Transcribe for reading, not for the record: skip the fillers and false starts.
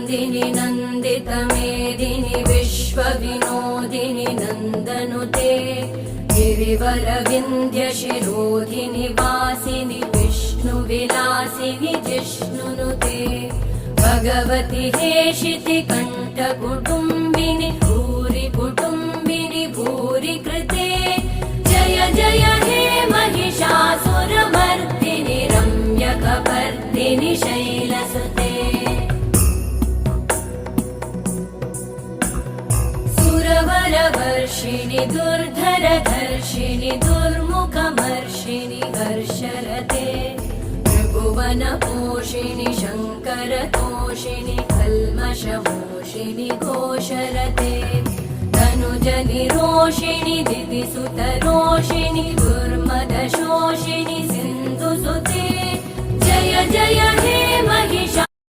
नन्दिनि नन्दितमेदिनि विश्वविनोदिनि नन्दनुते गिरिवरविन्ध्यशिरोधिनि वासिनि विष्णुविलासिनि जिष्णुनुते भगवति हेशिति कण्ठकुटुम्बिनि भूरि कुटुम्बिनि भूरि कृते जय जय हे महिषासुरमर्दिनि रम्यकपर्दिनि शैलसुते सुरवरवर्षिणि दुर्धरधर्षिणि दुर्मुखमर्षिणि हर्षरते त्रिभुवनपोषिणि शङ्करतोषिणि कल्मषमोषिणि घोषरते तनुजनिरोषिणि दिदिसुतरोषिणि दुर्मदशोषिणि सिन्धुसुते जय जय हे महिषासुरमर्दिनि